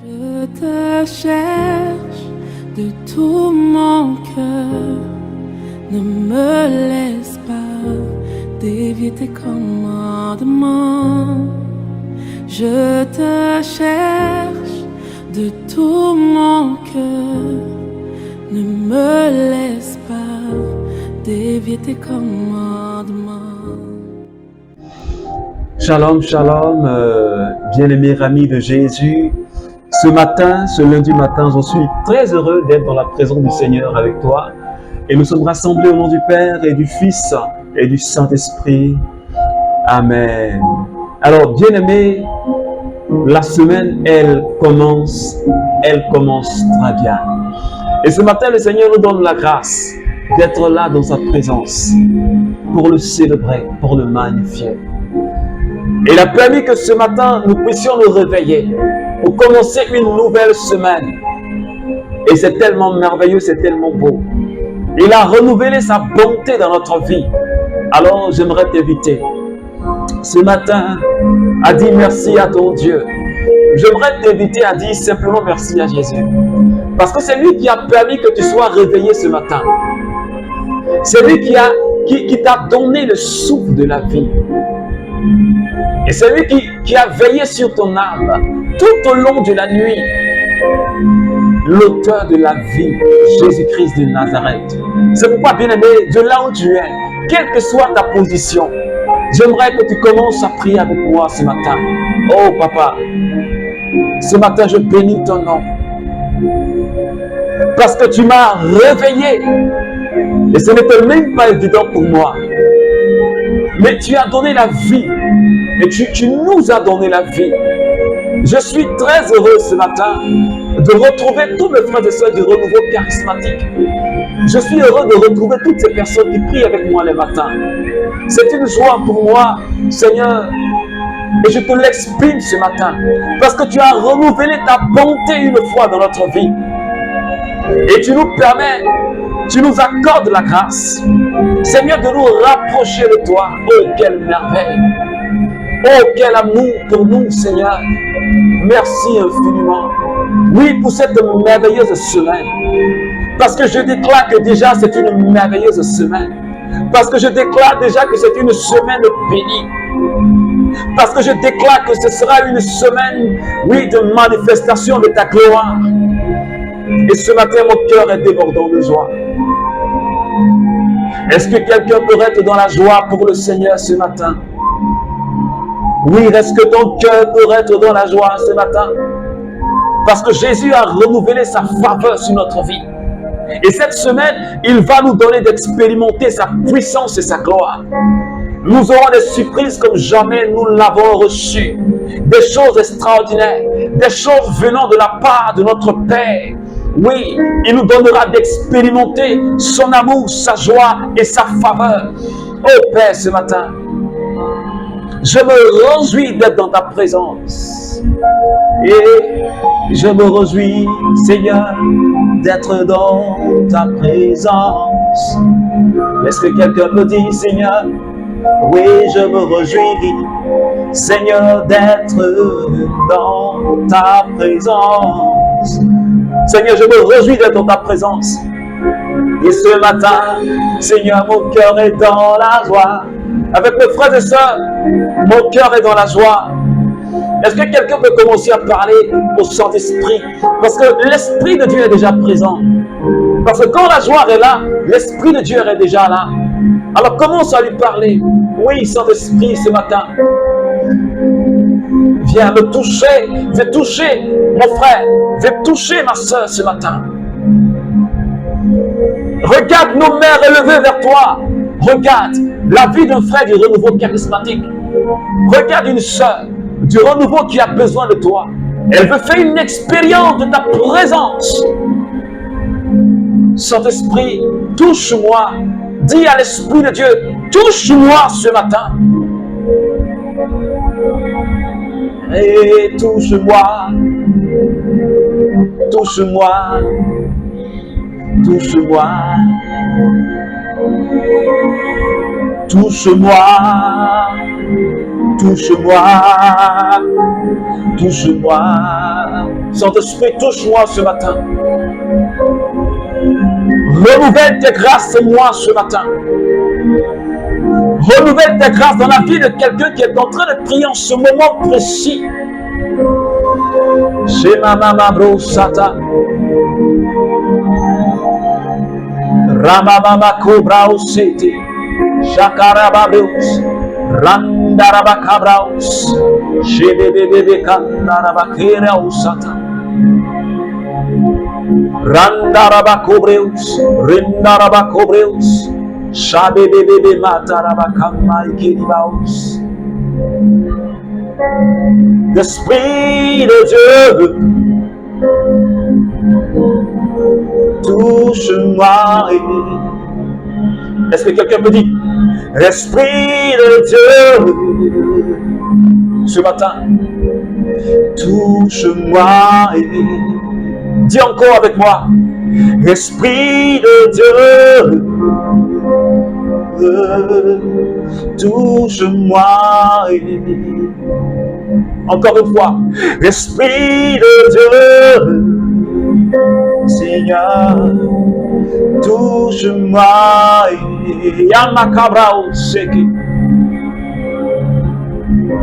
Je te cherche de tout mon cœur, ne me laisse pas dévier tes commandements. Je te cherche de tout mon cœur, ne me laisse pas dévier tes commandements. Shalom, shalom, bien-aimés amis de Jésus. Ce matin, ce lundi matin, je suis très heureux d'être dans la présence du Seigneur avec toi. Et nous sommes rassemblés au nom du Père et du Fils et du Saint-Esprit. Amen. Alors, bien-aimés, la semaine, elle commence très bien. Et ce matin, le Seigneur nous donne la grâce d'être là dans sa présence pour le célébrer, pour le magnifier. Et il a permis que ce matin, nous puissions nous réveiller pour commencer une nouvelle semaine. Et c'est tellement merveilleux, c'est tellement beau. Il a renouvelé sa bonté dans notre vie. Alors, j'aimerais t'inviter ce matin à dire merci à ton Dieu. J'aimerais t'inviter à dire simplement merci à Jésus. Parce que c'est lui qui a permis que tu sois réveillé ce matin. C'est lui qui t'a donné le souffle de la vie. Et c'est lui qui a veillé sur ton âme tout au long de la nuit. L'auteur de la vie, Jésus-Christ de Nazareth. C'est pourquoi, bien-aimé, de là où tu es, quelle que soit ta position, j'aimerais que tu commences à prier avec moi ce matin. Oh papa, ce matin je bénis ton nom. Parce que tu m'as réveillé. Et ce n'était même pas évident pour moi. Mais tu as donné la vie. Et tu nous as donné la vie. Je suis très heureux ce matin de retrouver tous mes frères et sœurs du renouveau charismatique. Je suis heureux de retrouver toutes ces personnes qui prient avec moi les matins. C'est une joie pour moi, Seigneur. Et je te l'exprime ce matin. Parce que tu as renouvelé ta bonté une fois dans notre vie. Et tu nous permets, tu nous accordes la grâce, Seigneur, de nous rapprocher de toi. Oh, quelle merveille! Oh, quel amour pour nous, Seigneur! Merci infiniment. Oui, pour cette merveilleuse semaine. Parce que je déclare que déjà c'est une merveilleuse semaine. Parce que je déclare déjà que c'est une semaine bénie. Parce que je déclare que ce sera une semaine, oui, de manifestation de ta gloire. Et ce matin, mon cœur est débordant de joie. Est-ce que quelqu'un peut être dans la joie pour le Seigneur ce matin? Oui, est-ce que ton cœur peut être dans la joie ce matin? Parce que Jésus a renouvelé sa faveur sur notre vie. Et cette semaine, il va nous donner d'expérimenter sa puissance et sa gloire. Nous aurons des surprises comme jamais nous l'avons reçu. Des choses extraordinaires, des choses venant de la part de notre Père. Oui, il nous donnera d'expérimenter son amour, sa joie et sa faveur. Oh Père, ce matin, je me réjouis d'être dans ta présence. Et je me réjouis, Seigneur, d'être dans ta présence. Est-ce que quelqu'un peut dire, Seigneur, oui, je me réjouis, Seigneur, d'être dans ta présence. Seigneur, je me réjouis d'être dans ta présence. Et ce matin, Seigneur, mon cœur est dans la joie. Avec mes frères et sœurs, mon cœur est dans la joie. Est-ce que quelqu'un peut commencer à parler au Saint-Esprit? Parce que l'Esprit de Dieu est déjà présent. Parce que quand la joie est là, l'Esprit de Dieu est déjà là. Alors commence à lui parler. Oui, Saint-Esprit, ce matin. Viens me toucher. Viens toucher mon frère. Viens toucher ma soeur ce matin. Regarde nos mères élevées vers toi. Regarde la vie d'un frère du renouveau charismatique. Regarde une soeur du renouveau qui a besoin de toi. Elle veut faire une expérience de ta présence. Saint-Esprit, touche-moi. Dis à l'Esprit de Dieu, touche-moi ce matin. Et touche-moi. Touche-moi. Touche-moi. Touche-moi. Touche-moi. touche-moi. Saint-Esprit, touche-moi ce matin. Renouvelle tes grâces en moi ce matin. Renouvelle tes grâces dans la vie de quelqu'un qui est en train de prier en ce moment précis. Chez ma maman brosata. Ramamama cobra osete. Shakarababeus. Randarabakabraus. Shebebebe kandarabakera osata. Randarabakobreus. Rindarabakobreus. Shabebebe matarabakama ikeribaus. L'Esprit de Dieu, touche-moi. Est-ce que quelqu'un me dit, Esprit de Dieu, ce matin, touche-moi. Dis encore avec moi, Esprit de Dieu, touche-moi. Encore une fois, Esprit de Dieu, Seigneur, touche-moi. Yamakabra oseki,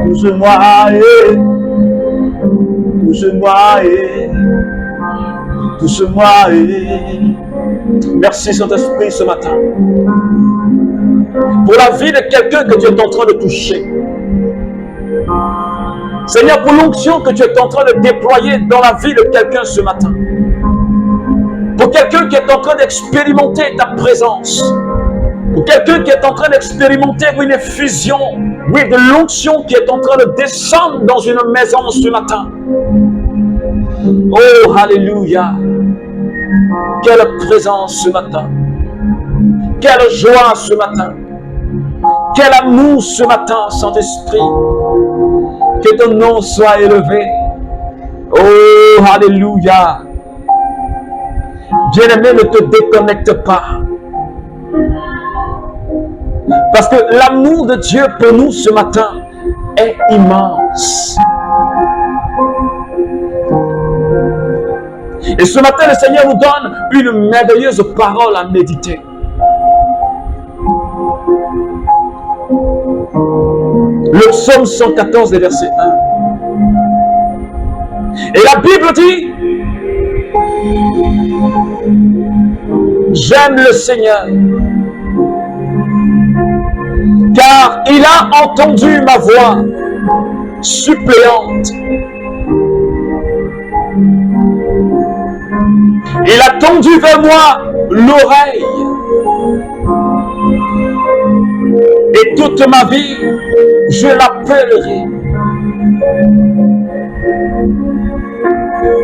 touche-moi, touche-moi, touche-moi. Merci Saint-Esprit ce matin pour la vie de quelqu'un que tu es en train de toucher. Seigneur, pour l'onction que tu es en train de déployer dans la vie de quelqu'un ce matin. Pour quelqu'un qui est en train d'expérimenter ta présence. Pour quelqu'un qui est en train d'expérimenter une effusion, oui, de l'onction qui est en train de descendre dans une maison ce matin. Oh, alléluia. Quelle présence ce matin. Quelle joie ce matin. Quel amour ce matin, Saint-Esprit. Que ton nom soit élevé. Oh, alléluia. Bien-aimé, ne te déconnecte pas. Parce que l'amour de Dieu pour nous ce matin est immense. Et ce matin, le Seigneur nous donne une merveilleuse parole à méditer. Le psaume 114, verset 1. Et la Bible dit, j'aime le Seigneur, car il a entendu ma voix suppléante. Il a tendu vers moi l'oreille. Et toute ma vie, je l'appellerai.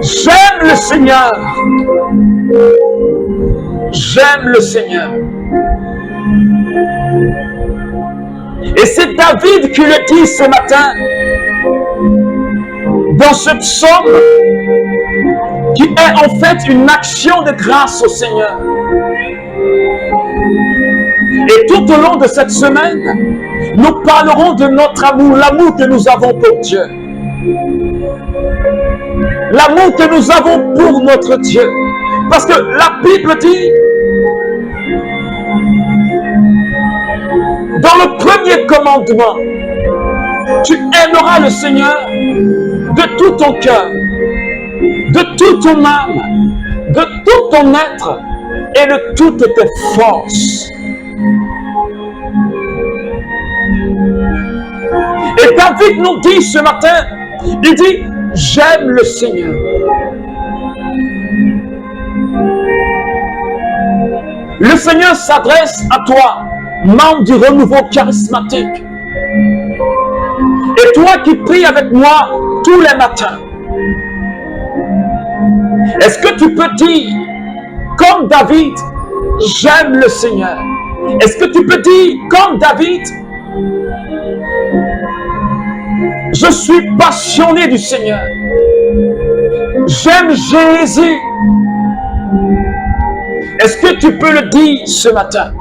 J'aime le Seigneur. J'aime le Seigneur. Et c'est David qui le dit ce matin dans ce psaume qui est en fait une action de grâce au Seigneur. Et tout au long de cette semaine, nous parlerons de notre amour, l'amour que nous avons pour Dieu. L'amour que nous avons pour notre Dieu. Parce que la Bible dit, dans le premier commandement, tu aimeras le Seigneur de tout ton cœur, de toute ton âme, de tout ton être et de toutes tes forces. Et David nous dit ce matin, il dit, j'aime le Seigneur. Le Seigneur s'adresse à toi, membre du renouveau charismatique. Et toi qui pries avec moi tous les matins, est-ce que tu peux dire, comme David, j'aime le Seigneur? Est-ce que tu peux dire, comme David, je suis passionné du Seigneur. J'aime Jésus. Est-ce que tu peux le dire ce matin?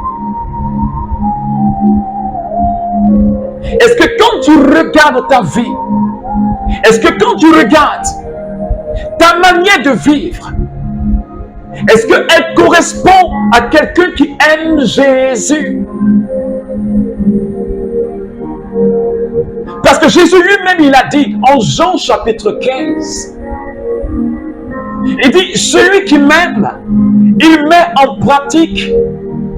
Est-ce que quand tu regardes ta vie, Est-ce que quand tu regardes ta manière de vivre, est-ce qu'elle correspond à quelqu'un qui aime Jésus? Parce que Jésus lui-même, il a dit en Jean chapitre 15, il dit, celui qui m'aime, il met en pratique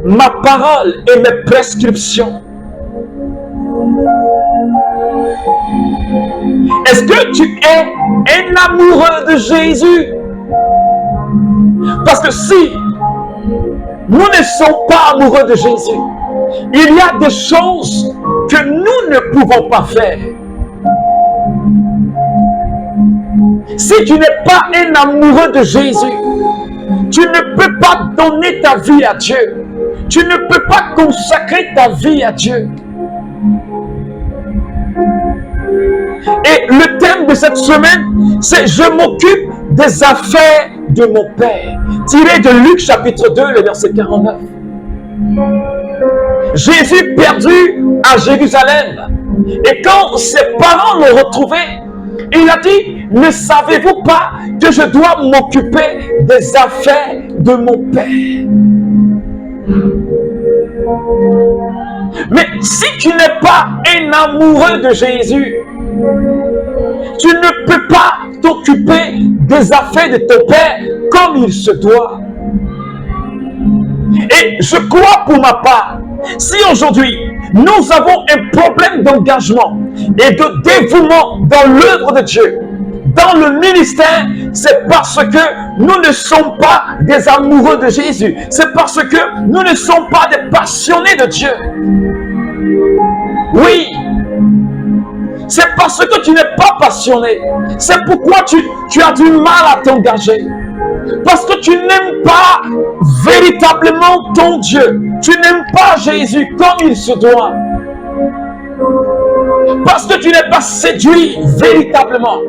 ma parole et mes prescriptions. Est-ce que tu es un amoureux de Jésus? Parce que si nous ne sommes pas amoureux de Jésus, il y a des choses que nous ne pouvons pas faire. Si tu n'es pas un amoureux de Jésus, tu ne peux pas donner ta vie à Dieu. Tu ne peux pas consacrer ta vie à Dieu. Et le thème de cette semaine, c'est « Je m'occupe des affaires de mon Père », tiré de Luc chapitre 2, le verset 49. Jésus perdu à Jérusalem. Et quand ses parents l'ont retrouvé, il a dit, ne savez-vous pas que je dois m'occuper des affaires de mon Père? Mais si tu n'es pas un amoureux de Jésus, tu ne peux pas t'occuper des affaires de ton Père comme il se doit. Et je crois pour ma part, si aujourd'hui nous avons un problème d'engagement et de dévouement dans l'œuvre de Dieu, dans le ministère, c'est parce que nous ne sommes pas des amoureux de Jésus. C'est parce que nous ne sommes pas des passionnés de Dieu. Oui, c'est parce que tu n'es pas passionné. C'est pourquoi tu as du mal à t'engager. Parce que tu n'aimes pas véritablement ton Dieu. Tu n'aimes pas Jésus comme il se doit. Parce que tu n'es pas séduit véritablement.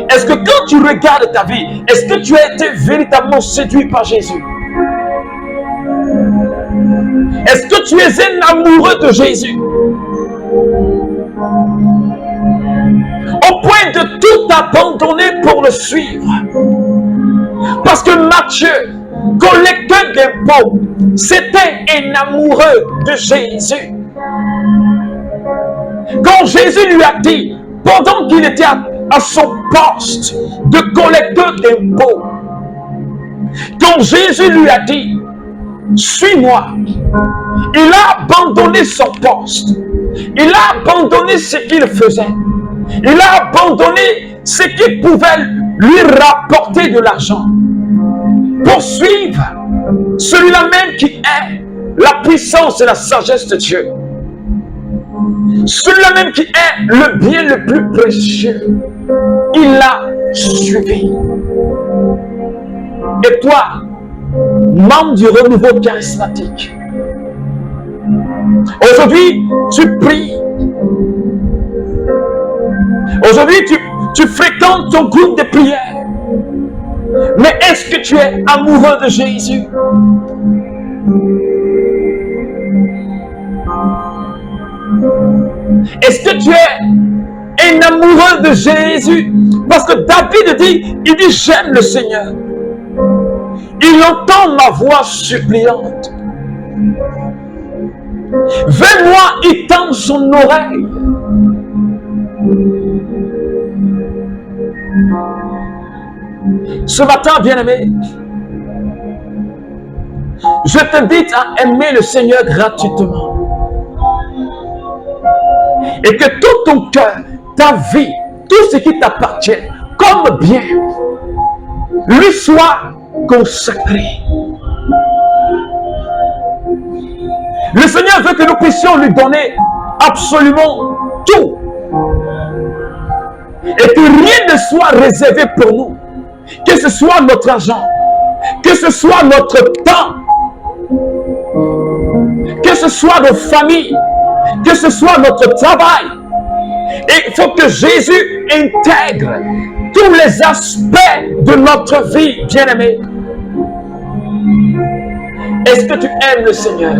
Est-ce que quand tu regardes ta vie, est-ce que tu as été véritablement séduit par Jésus? Est-ce que tu es un amoureux de Jésus? Au point de tout abandonner pour le suivre. Parce que Matthieu, collecteur d'impôts, c'était un amoureux de Jésus. Quand Jésus lui a dit, pendant qu'il était à son poste de collecteur d'impôts, quand Jésus lui a dit, suis-moi, il a abandonné son poste, il a abandonné ce qu'il faisait, il a abandonné ce qui pouvait lui rapporter de l'argent pour suivre celui-là même qui est la puissance et la sagesse de Dieu. Celui-là même qui est le bien le plus précieux. Il l'a suivi. Et toi, membre du renouveau charismatique, aujourd'hui, tu pries. Aujourd'hui, tu fréquentes ton groupe de prière. Mais est-ce que tu es amoureux de Jésus? Est-ce que tu es un amoureux de Jésus? Parce que David dit, il dit, j'aime le Seigneur. Il entend ma voix suppliante. Vers moi, il tend son oreille. Ce matin, bien-aimé, je t'invite à aimer le Seigneur gratuitement. Et que tout ton cœur, ta vie, tout ce qui t'appartient, comme bien, lui soit consacré. Le Seigneur veut que nous puissions lui donner absolument tout. Et que rien ne soit réservé pour nous. Que ce soit notre argent, que ce soit notre temps, que ce soit nos familles, que ce soit notre travail. Et il faut que Jésus intègre tous les aspects de notre vie, bien-aimé. Est-ce que tu aimes le Seigneur?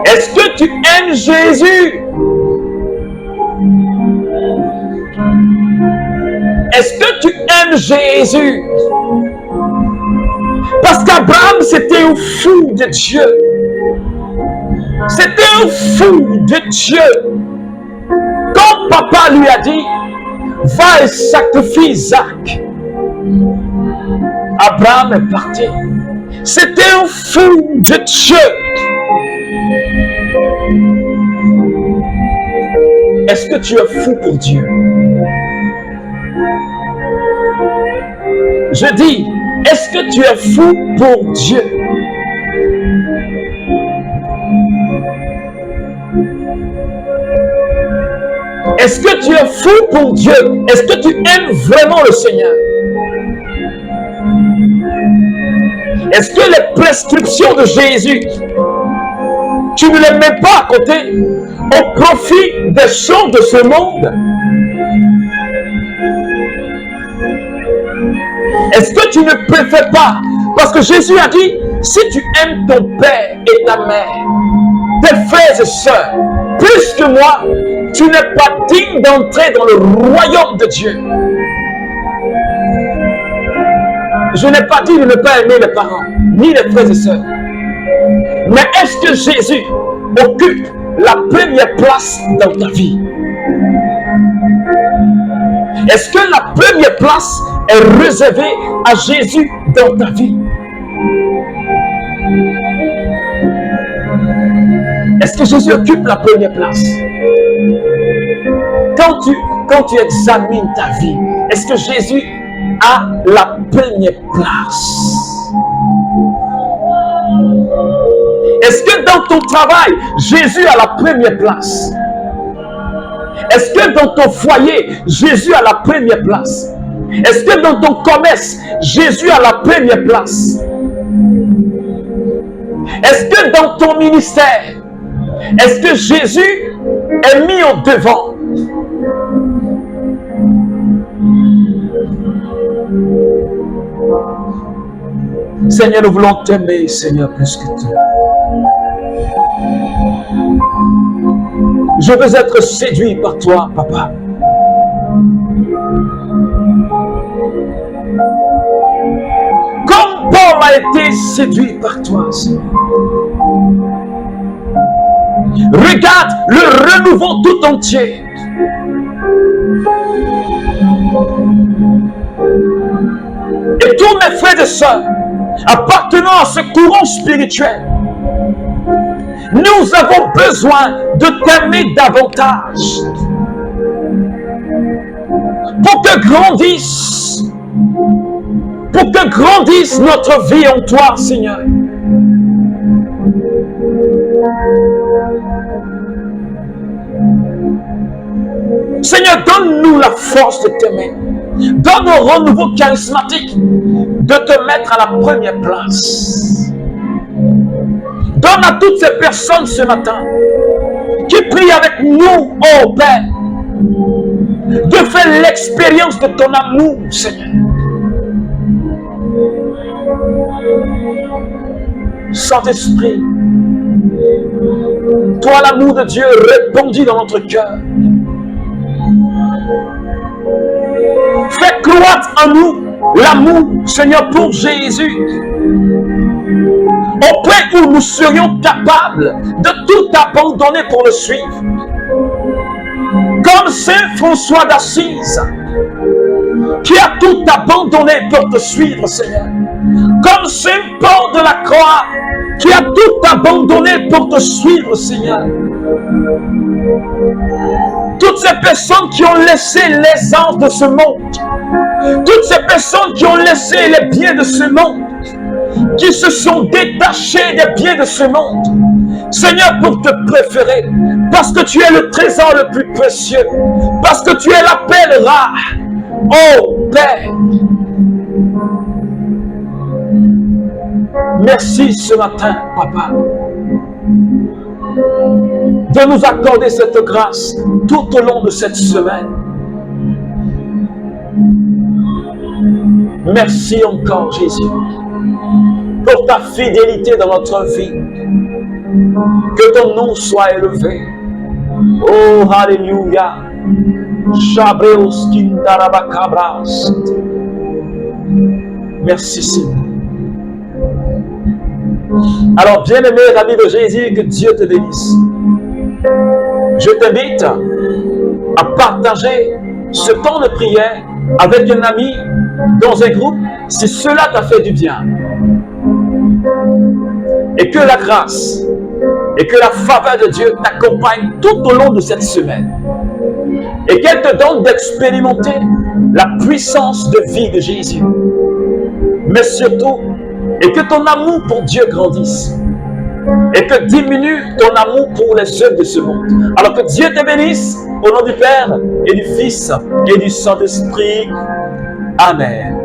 Est-ce que tu aimes Jésus? Est-ce que tu aimes Jésus? Parce qu'Abraham, c'était un fou de Dieu. C'était un fou de Dieu. Quand papa lui a dit, va et sacrifie Isaac, Abraham est parti. C'était un fou de Dieu. Est-ce que tu es fou pour Dieu? Je dis, est-ce que tu es fou pour Dieu? Est-ce que tu es fou pour Dieu? Est-ce que tu aimes vraiment le Seigneur? Est-ce que les prescriptions de Jésus, tu ne les mets pas à côté au profit des choses de ce monde? Est-ce que tu ne préfères pas? Parce que Jésus a dit, si tu aimes ton père et ta mère, tes frères et sœurs, plus que moi, tu n'es pas digne d'entrer dans le royaume de Dieu. Je n'ai pas dit de ne pas aimer les parents, ni les frères et sœurs. Mais est-ce que Jésus occupe la première place dans ta vie? Est-ce que la première place est réservée à Jésus dans ta vie? Est-ce que Jésus occupe la première place? Quand tu examines ta vie, est-ce que Jésus a la première place? Est-ce que dans ton travail, Jésus a la première place? Est-ce que dans ton foyer, Jésus a la première place? Est-ce que dans ton commerce, Jésus a la première place? Est-ce que dans ton ministère, est-ce que Jésus est mis au devant? Seigneur, nous voulons t'aimer, Seigneur, plus que tout. Je veux être séduit par toi, Papa. Comme Paul a été séduit par toi, Seigneur. Regarde le renouveau tout entier. Et tous mes frères et sœurs, appartenant à ce courant spirituel, nous avons besoin de t'aimer davantage pour que grandisse notre vie en toi, Seigneur. Seigneur, donne-nous la force de t'aimer. Donne au renouveau charismatique de te mettre à la première place. Donne à toutes ces personnes ce matin qui prient avec nous, oh Père, de faire l'expérience de ton amour, Seigneur. Saint-Esprit, toi l'amour de Dieu répandit dans notre cœur. Fais croître en nous l'amour, Seigneur, pour Jésus. Au point où nous serions capables de tout abandonner pour le suivre. Comme Saint François d'Assise, qui a tout abandonné pour te suivre, Seigneur. Comme Saint Paul de la Croix, qui a tout abandonné pour te suivre, Seigneur. Toutes ces personnes qui ont laissé l'aisance de ce monde, toutes ces personnes qui ont laissé les biens de ce monde, qui se sont détachés des biens de ce monde, Seigneur, pour te préférer, parce que tu es le trésor le plus précieux, parce que tu es la perle rare, oh Père. Merci ce matin, Papa, de nous accorder cette grâce tout au long de cette semaine. Merci encore, Jésus, pour ta fidélité dans notre vie. Que ton nom soit élevé. Oh, Alléluia. Chabreos kindarabakabras. Merci Seigneur. Alors, bien-aimé ami de Jésus, que Dieu te bénisse. Je t'invite à partager ce temps de prière avec un ami dans un groupe si cela t'a fait du bien. Et que la grâce et que la faveur de Dieu t'accompagne tout au long de cette semaine. Et qu'elle te donne d'expérimenter la puissance de vie de Jésus. Mais surtout, et que ton amour pour Dieu grandisse. Et que diminue ton amour pour les œuvres de ce monde. Alors que Dieu te bénisse au nom du Père et du Fils et du Saint-Esprit. Amen.